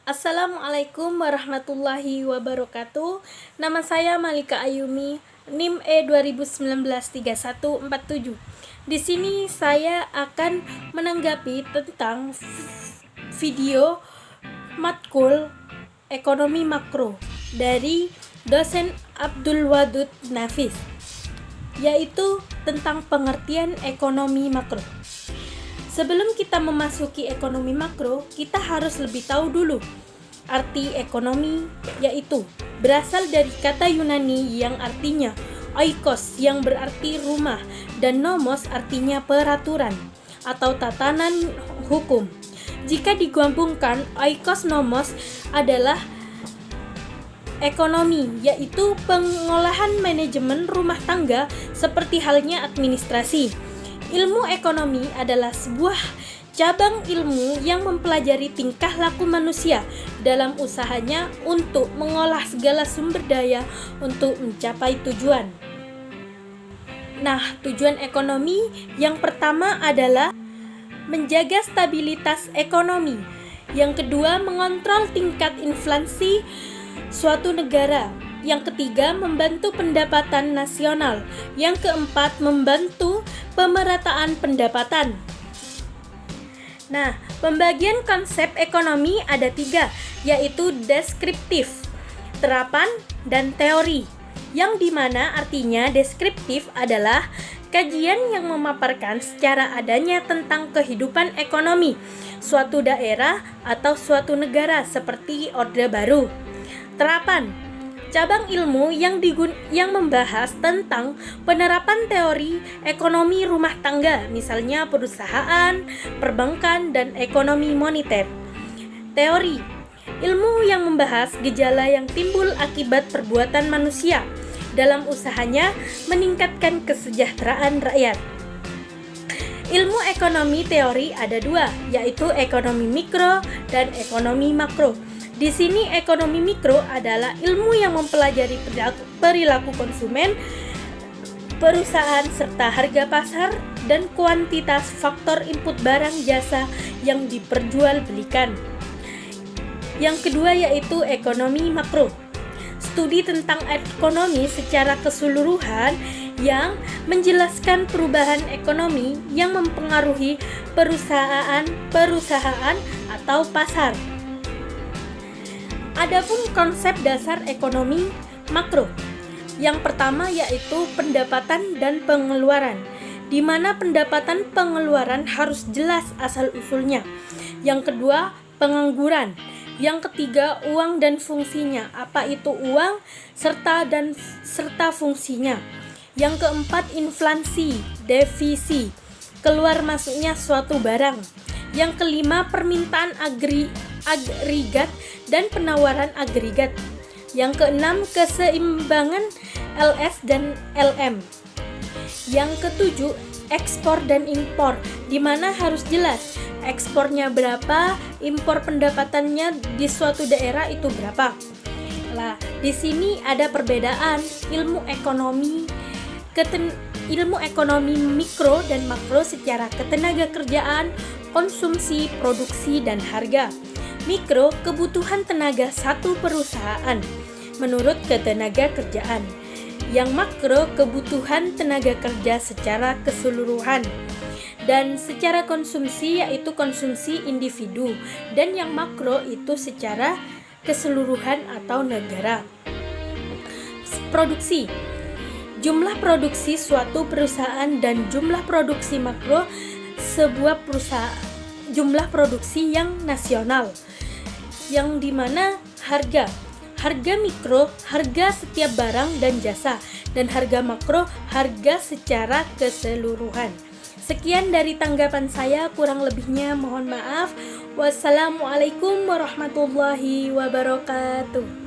Assalamualaikum warahmatullahi wabarakatuh. Nama saya Malika Ayumi, NIM E20193147. Di sini saya akan menanggapi tentang video matkul ekonomi makro dari dosen Abdul Wadud Nafis, yaitu tentang pengertian ekonomi makro. Sebelum kita memasuki ekonomi makro, kita harus lebih tahu dulu arti ekonomi, yaitu berasal dari kata Yunani yang artinya oikos yang berarti rumah dan nomos artinya peraturan atau tatanan hukum. Jika digabungkan, oikos nomos adalah ekonomi, yaitu pengolahan manajemen rumah tangga seperti halnya administrasi. Ilmu ekonomi adalah sebuah cabang ilmu yang mempelajari tingkah laku manusia dalam usahanya untuk mengolah segala sumber daya untuk mencapai tujuan. Nah, tujuan ekonomi yang pertama adalah menjaga stabilitas ekonomi. Yang kedua, mengontrol tingkat inflasi suatu negara. Yang ketiga, membantu pendapatan nasional. Yang keempat, membantu pemerataan pendapatan. Nah, pembagian konsep ekonomi ada 3, yaitu deskriptif, terapan, dan teori. Yang dimana artinya deskriptif adalah kajian yang memaparkan secara adanya tentang kehidupan ekonomi suatu daerah atau suatu negara seperti Orde Baru. Terapan, cabang ilmu yang membahas tentang penerapan teori ekonomi rumah tangga, misalnya perusahaan, perbankan, dan ekonomi moneter. Teori, ilmu yang membahas gejala yang timbul akibat perbuatan manusia dalam usahanya meningkatkan kesejahteraan rakyat. Ilmu ekonomi teori ada 2, yaitu ekonomi mikro dan ekonomi makro. Di sini ekonomi mikro adalah ilmu yang mempelajari perilaku konsumen, perusahaan, serta harga pasar dan kuantitas faktor input barang jasa yang diperjualbelikan. Yang kedua yaitu ekonomi makro. Studi tentang ekonomi secara keseluruhan yang menjelaskan perubahan ekonomi yang mempengaruhi perusahaan atau pasar. Adapun konsep dasar ekonomi makro. Yang pertama yaitu pendapatan dan pengeluaran, di mana pendapatan pengeluaran harus jelas asal-usulnya. Yang kedua, pengangguran. Yang ketiga, uang dan fungsinya. Apa itu uang serta fungsinya. Yang keempat, inflasi, defisi, keluar masuknya suatu barang. Yang kelima, permintaan agregat dan penawaran agregat. Yang keenam, keseimbangan LS dan LM. Yang ketujuh, ekspor dan impor, di mana harus jelas ekspornya berapa, impor pendapatannya di suatu daerah itu berapa. Lah, di sini ada perbedaan ilmu ekonomi mikro dan makro secara ketenaga kerjaan, konsumsi, produksi, dan harga. Mikro, kebutuhan tenaga satu perusahaan menurut ketenaga kerjaan. Yang makro, kebutuhan tenaga kerja secara keseluruhan. Dan secara konsumsi yaitu konsumsi individu. Dan yang makro itu secara keseluruhan atau negara. Produksi, jumlah produksi suatu perusahaan dan jumlah produksi makro sebuah perusahaan, jumlah produksi yang nasional. Yang dimana harga mikro, harga setiap barang dan jasa, dan harga makro, harga secara keseluruhan. Sekian dari tanggapan saya, kurang lebihnya mohon maaf. Wassalamualaikum warahmatullahi wabarakatuh.